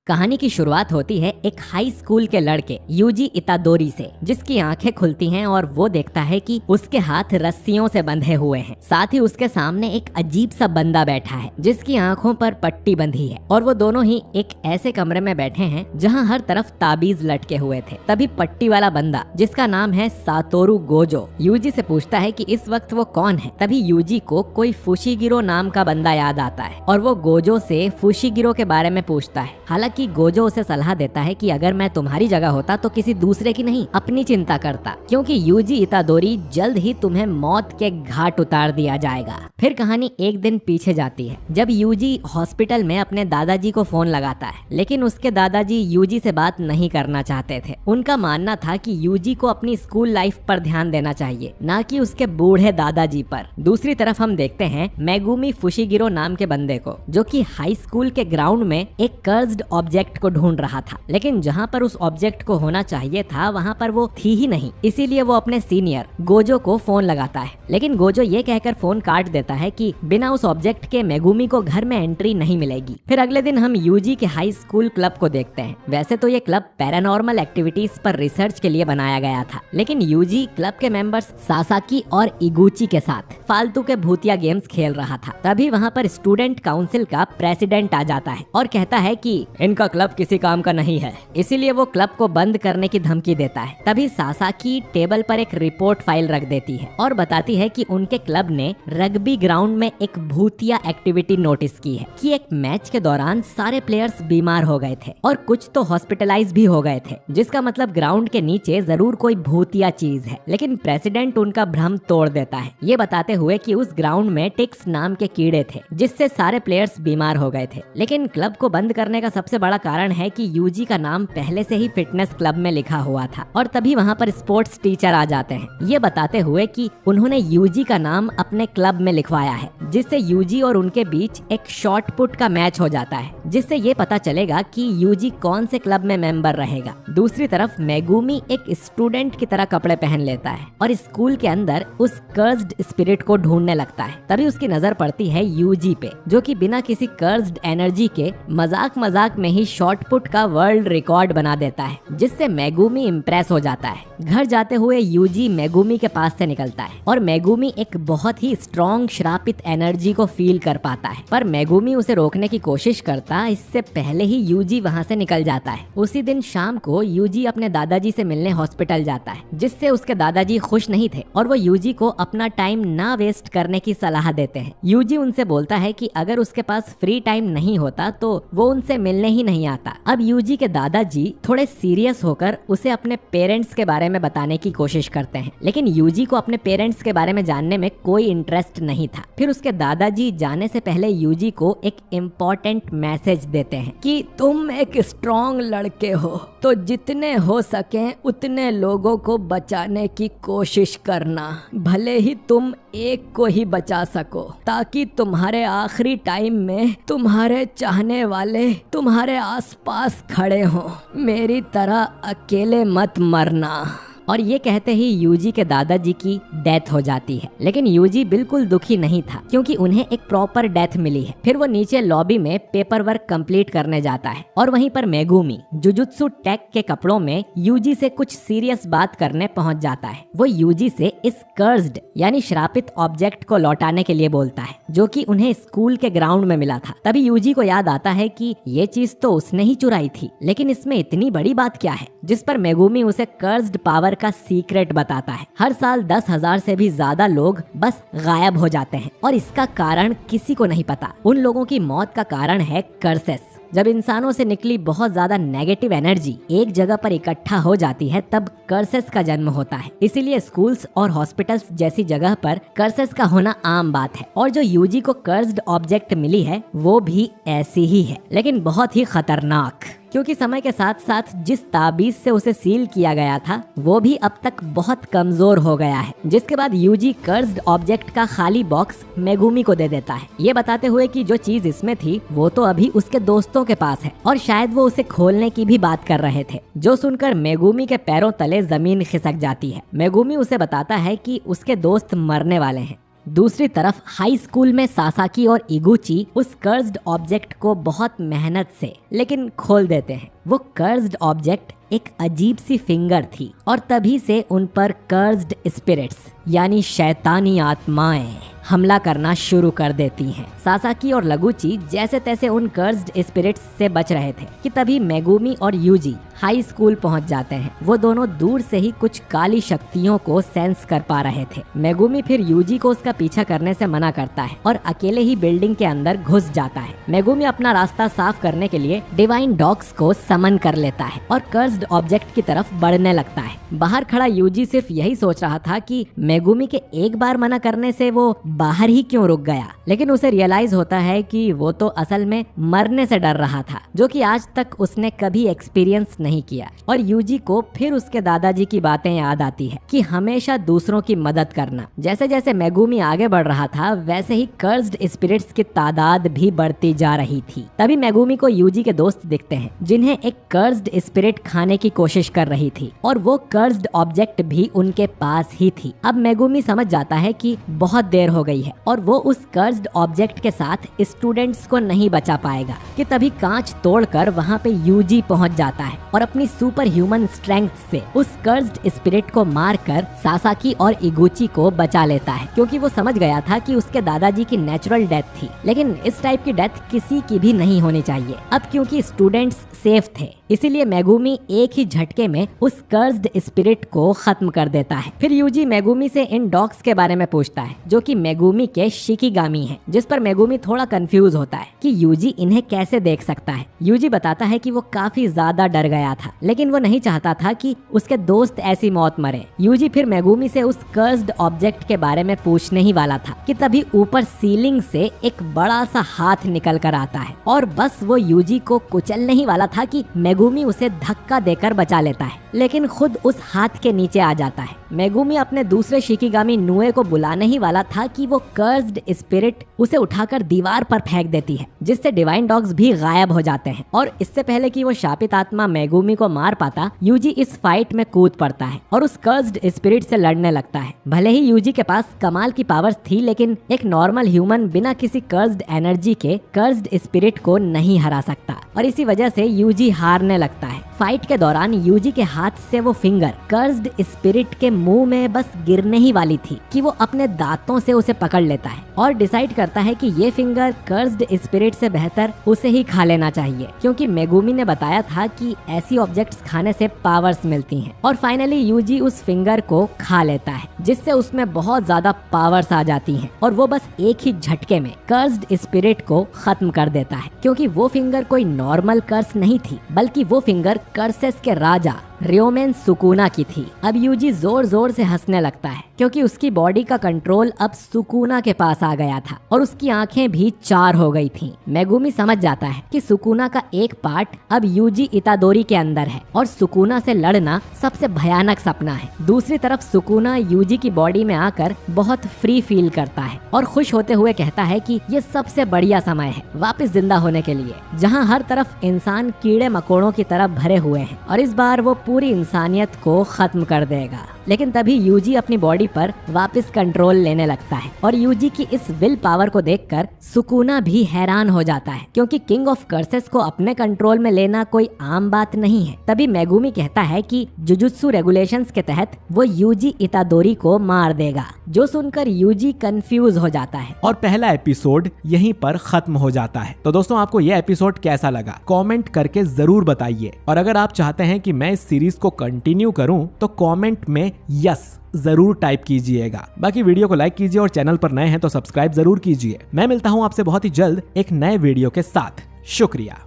कहानी की शुरुआत होती है एक हाई स्कूल के लड़के यूजी इतादोरी से, जिसकी आंखें खुलती हैं और वो देखता है कि उसके हाथ रस्सियों से बंधे हुए हैं। साथ ही उसके सामने एक अजीब सा बंदा बैठा है जिसकी आंखों पर पट्टी बंधी है और वो दोनों ही एक ऐसे कमरे में बैठे हैं जहां हर तरफ ताबीज लटके हुए थे। तभी पट्टी वाला बंदा, जिसका नाम है सातोरू गोजो, यूजी से पूछता है कि इस वक्त वो कौन है। तभी यूजी को कोई फुशिगिरो नाम का बंदा याद आता है और वो गोजो से फुशिगिरो के बारे में पूछता है। हालांकि गोजो उसे सलाह देता है कि अगर मैं तुम्हारी जगह होता तो किसी दूसरे की नहीं अपनी चिंता करता, क्योंकि यूजी इतादोरी जल्द ही तुम्हें मौत के घाट उतार दिया जाएगा। फिर कहानी एक दिन पीछे जाती है जब यूजी हॉस्पिटल में अपने दादाजी को फोन लगाता है, लेकिन उसके दादाजी यूजी से बात नहीं करना चाहते थे। उनका मानना था कि यूजी को अपनी स्कूल लाइफ पर ध्यान देना चाहिए, ना कि उसके बूढ़े दादाजी पर। दूसरी तरफ हम देखते हैं मेगुमी फुशिगिरो नाम के बंदे को, जो कि हाई स्कूल के ग्राउंड में एक कर्स्ड ऑब्जेक्ट को ढूंढ रहा था, लेकिन जहां पर उस ऑब्जेक्ट को होना चाहिए था वहां पर वो थी ही नहीं। इसीलिए वो अपने सीनियर गोजो को फोन लगाता है, लेकिन गोजो ये कहकर फोन काट देता है कि बिना उस ऑब्जेक्ट के मेगुमी को घर में एंट्री नहीं मिलेगी। फिर अगले दिन हम यूजी के हाई स्कूल क्लब को देखते हैं। वैसे तो ये क्लब पैरानॉर्मल एक्टिविटीज पर रिसर्च के लिए बनाया गया था, लेकिन यूजी क्लब के मेंबर्स सासाकी और इगुची के साथ फालतू के भूतिया गेम्स खेल रहा था। तभी वहाँ पर स्टूडेंट काउंसिल का प्रेसिडेंट आ जाता है और कहता है कि इनका क्लब किसी काम का नहीं है, इसीलिए वो क्लब को बंद करने की धमकी देता है। तभी सासाकी टेबल पर एक रिपोर्ट फाइल रख देती है और बताती है कि उनके क्लब ने रग्बी ग्राउंड में एक भूतिया एक्टिविटी नोटिस की है कि एक मैच के दौरान सारे प्लेयर्स बीमार हो गए थे और कुछ तो हॉस्पिटलाइज भी हो गए थे, जिसका मतलब ग्राउंड के नीचे जरूर कोई भूतिया चीज है। लेकिन प्रेसिडेंट उनका भ्रम तोड़ देता है, ये बताते हुए कि उस ग्राउंड में टिक्स नाम के कीड़े थे जिससे सारे प्लेयर्स बीमार हो गए थे। लेकिन क्लब को बंद करने का सबसे बड़ा कारण है कि यूजी का नाम पहले से ही फिटनेस क्लब में लिखा हुआ था। और तभी वहाँ पर स्पोर्ट्स टीचर आ जाते हैं, ये बताते हुए कि उन्होंने यूजी का नाम अपने क्लब में लिखवाया है, जिससे यूजी और उनके बीच एक शॉर्ट पुट का मैच हो जाता है, जिससे ये पता चलेगा कि यूजी कौन से क्लब में मेंबर रहेगा। दूसरी तरफ मेगुमी एक स्टूडेंट की तरह कपड़े पहन लेता है और स्कूल के अंदर उस कर्स्ड स्पिरिट को ढूंढने लगता है। तभी उसकी नजर पड़ती है यूजी पे, जो कि बिना किसी कर्स्ड एनर्जी के मजाक में ही शॉर्ट पुट का वर्ल्ड रिकॉर्ड बना देता है, जिससे मेगुमी इम्प्रेस हो जाता है। घर जाते हुए यूजी मेगुमी के पास से निकलता है और मेगुमी एक बहुत ही स्ट्रॉन्ग श्रापित एनर्जी को फील कर पाता है, पर मेगुमी उसे रोकने की कोशिश करता, इससे पहले ही यूजी वहाँ से निकल जाता है। उसी दिन शाम को यूजी अपने दादाजी से मिलने हॉस्पिटल जाता है, जिससे उसके दादाजी खुश नहीं थे और वो यूजी को अपना टाइम ना वेस्ट करने की सलाह देते हैं। यूजी उनसे बोलता है कि अगर उसके पास फ्री टाइम नहीं होता तो वो उनसे मिलने ही नहीं आता। अब यूजी के दादाजी थोड़े सीरियस होकर उसे अपने पेरेंट्स के बारे में बताने की कोशिश करते हैं, लेकिन यूजी को अपने पेरेंट्स के बारे में जानने में कोई इंटरेस्ट नहीं था। फिर उसके दादाजी जाने से पहले यूजी को एक इम्पोर्टेंट मैसेज देते हैं कि तुम एक स्ट्रॉन्ग लड़के हो, तो जितने हो सके उतने लोगों को बचाने की कोशिश करना, भले ही तुम एक को ही बचा सको, ताकि तुम्हारे आखिरी टाइम में तुम्हारे चाहने वाले तुम्हारे आसपास खड़े हों। मेरी तरह अकेले मत मरना। और ये कहते ही यूजी के दादाजी की डेथ हो जाती है, लेकिन यूजी बिल्कुल दुखी नहीं था क्योंकि उन्हें एक प्रॉपर डेथ मिली है। फिर वो नीचे लॉबी में पेपर वर्क कंप्लीट करने जाता है और वहीं पर मेगुमी जुजुत्सु टेक के कपड़ों में यूजी से कुछ सीरियस बात करने पहुंच जाता है। वो यूजी से इस कर्स्ड यानी श्रापित ऑब्जेक्ट को लौटाने के लिए बोलता है, जो कि उन्हें स्कूल के ग्राउंड में मिला था। तभी यूजी को याद आता है कि ये चीज तो उसने ही चुराई थी, लेकिन इसमें इतनी बड़ी बात क्या है, जिस पर मेगुमी उसे कर्स्ड पावर का सीक्रेट बताता है। हर साल 10,000 से भी ज्यादा लोग बस गायब हो जाते हैं और इसका कारण किसी को नहीं पता। उन लोगों की मौत का कारण है कर्सेस। जब इंसानों से निकली बहुत ज्यादा नेगेटिव एनर्जी एक जगह पर इकट्ठा हो जाती है, तब कर्सेस का जन्म होता है। इसीलिए स्कूल्स और हॉस्पिटल्स जैसी जगह पर कर्सेस का होना आम बात है। और जो यूजी को कर्स्ड ऑब्जेक्ट मिली है वो भी ऐसी ही है, लेकिन बहुत ही खतरनाक, क्योंकि समय के साथ साथ जिस ताबीज से उसे सील किया गया था वो भी अब तक बहुत कमजोर हो गया है। जिसके बाद यूजी कर्स्ड ऑब्जेक्ट का खाली बॉक्स मेगुमी को दे देता है, ये बताते हुए कि जो चीज इसमें थी वो तो अभी उसके दोस्तों के पास है और शायद वो उसे खोलने की भी बात कर रहे थे, जो सुनकर मेगुमी के पैरों तले जमीन खिसक जाती है। मेगुमी उसे बताता है कि उसके दोस्त मरने वाले हैं, दूसरी तरफ हाई स्कूल में सासाकी और इगुची उस कर्स्ड ऑब्जेक्ट को बहुत मेहनत से लेकिन खोल देते हैं। वो कर्स्ड ऑब्जेक्ट एक अजीब सी फिंगर थी और तभी से उन पर कर्स्ड स्पिरिट्स यानी शैतानी आत्माएं हमला करना शुरू कर देती हैं। सासाकी और लगुची जैसे तैसे उन कर्स्ड स्पिरिट्स से बच रहे थे कि तभी मेगुमी और यूजी हाई स्कूल पहुंच जाते हैं। वो दोनों दूर से ही कुछ काली शक्तियों को सेंस कर पा रहे थे। मेगुमी फिर यूजी को उसका पीछा करने से मना करता है और अकेले ही बिल्डिंग के अंदर घुस जाता है। मेगुमी अपना रास्ता साफ करने के लिए डिवाइन डॉग्स को समन कर लेता है और कर्स्ड ऑब्जेक्ट की तरफ बढ़ने लगता है। बाहर खड़ा यूजी सिर्फ यही सोच रहा था कि मेगुमी के एक बार मना करने से वो बाहर ही क्यों रुक गया, लेकिन उसे रियलाइज होता है कि वो तो असल में मरने से डर रहा था, जो कि आज तक उसने कभी एक्सपीरियंस नहीं किया। और यूजी को फिर उसके दादाजी की बातें याद आती है कि हमेशा दूसरों की मदद करना। जैसे जैसे मेगुमी आगे बढ़ रहा था वैसे ही कर्स्ड स्पिरिट्स की तादाद भी बढ़ती जा रही थी। तभी मेगुमी को यूजी के दोस्त दिखते हैं जिन्हें एक कर्स्ड स्पिरिट खाने की कोशिश कर रही थी और वो कर्स्ड ऑब्जेक्ट भी उनके पास ही थी। अब मेगुमी समझ जाता है कि बहुत देर हो गई है और वो उस कर्स्ड ऑब्जेक्ट के साथ स्टूडेंट्स को नहीं बचा पाएगा कि तभी कांच तोड़कर वहाँ पे यूजी पहुँच जाता है और अपनी सुपर ह्यूमन स्ट्रेंथ से उस कर्स्ड स्पिरिट को मारकर सासाकी और इगुची को बचा लेता है, क्योंकि वो समझ गया था कि उसके दादाजी की नेचुरल डेथ थी, लेकिन इस टाइप की डेथ किसी की भी नहीं होनी चाहिए। अब क्योंकि स्टूडेंट्स सेफ थे इसीलिए मेगुमी एक ही झटके में उस कर्स्ड स्पिरिट को खत्म कर देता है। फिर यूजी मेगुमी से इन डॉग्स के बारे में पूछता है जो कि मेगुमी के शिकिगामी हैं, जिस पर मेगुमी थोड़ा कंफ्यूज होता है कि यूजी इन्हें कैसे देख सकता है। यूजी बताता है कि वो काफी ज्यादा डर गया था, लेकिन वो नहीं चाहता था कि उसके दोस्त ऐसी मौत मरे। यूजी फिर मेगुमी से उस कर्स्ड ऑब्जेक्ट के बारे में पूछने ही वाला था कि तभी ऊपर सीलिंग से एक बड़ा सा हाथ निकल कर आता है और बस वो यूजी को कुचलने ही वाला था कि मेगुमी उसे धक्का देकर बचा लेता है, लेकिन खुद उस हाथ के नीचे आ जाता है। मेगुमी अपने दूसरे शिकिगामी नुए को बुलाने ही वाला था कि वो कर्स्ड स्पिरिट उसे उठाकर दीवार पर फेंक देती है, जिससे डिवाइन डॉग्स भी गायब हो जाते हैं। और इससे पहले कि वो शापित आत्मा मेगुमी को मार पाता, यूजी इस फाइट में कूद पड़ता है और उस कर्स्ड स्पिरिट से लड़ने लगता है। भले ही यूजी के पास कमाल की पावर्स थी, लेकिन एक नॉर्मल ह्यूमन बिना किसी कर्स्ड एनर्जी के कर्स्ड स्पिरिट को नहीं हरा सकता और इसी वजह से यूजी हारने लगता है। फाइट के दौरान यूजी के हाथ से वो फिंगर कर्स्ड स्पिरिट के मुंह में बस गिरने ही वाली थी कि वो अपने दांतों से उसे पकड़ लेता है और डिसाइड करता है कि ये फिंगर कर्स्ड स्पिरिट से बेहतर उसे ही खा लेना चाहिए, क्योंकि मेगुमी ने बताया था कि ऐसी ऑब्जेक्ट्स खाने से पावर्स मिलती हैं। और फाइनली यूजी उस फिंगर को खा लेता है, जिससे उसमें बहुत ज्यादा पावर्स आ जाती हैं और वो बस एक ही झटके में कर्स्ड स्पिरिट को खत्म कर देता है, क्योंकि वो फिंगर कोई नॉर्मल कर्स नहीं थी, बल्कि वो फिंगर कर्सेस के राजा रियोमेन सुकुना की थी। अब यूजी जोर जोर से हंसने लगता है क्योंकि उसकी बॉडी का कंट्रोल अब सुकुना के पास आ गया था और उसकी आंखें भी 4 हो गई थीं। मेगुमी समझ जाता है कि सुकुना का एक पार्ट अब यूजी इतादोरी के अंदर है और सुकुना से लड़ना सबसे भयानक सपना है। दूसरी तरफ सुकुना यूजी की बॉडी में आकर बहुत फ्री फील करता है और खुश होते हुए कहता है कि ये सबसे बढ़िया समय है वापस जिंदा होने के लिए, जहाँ हर तरफ इंसान कीड़े मकोड़ों की तरह भरे हुए हैं और इस बार वो पूरी इंसानियत को खत्म कर देगा। लेकिन तभी यूजी अपनी बॉडी पर वापस कंट्रोल लेने लगता है और यूजी की इस विल पावर को देखकर सुकुना भी हैरान हो जाता है, क्योंकि किंग ऑफ कर्सेस को अपने कंट्रोल में लेना कोई आम बात नहीं है। तभी मेगुमी कहता है कि जुजुत्सु रेगुलेशंस के तहत वो यूजी इतादोरी को मार देगा, जो सुनकर यूजी कंफ्यूज हो जाता है और पहला एपिसोड यहीं पर खत्म हो जाता है। तो दोस्तों आपको ये एपिसोड कैसा लगा कमेंट करके जरूर बताइए, और अगर आप चाहते हैं कि मैं इस सीरीज को कंटिन्यू करूं तो कमेंट में यस जरूर टाइप कीजिएगा। बाकी वीडियो को लाइक कीजिए और चैनल पर नए हैं तो सब्सक्राइब जरूर कीजिए। मैं मिलता हूं आपसे बहुत ही जल्द एक नए वीडियो के साथ। शुक्रिया।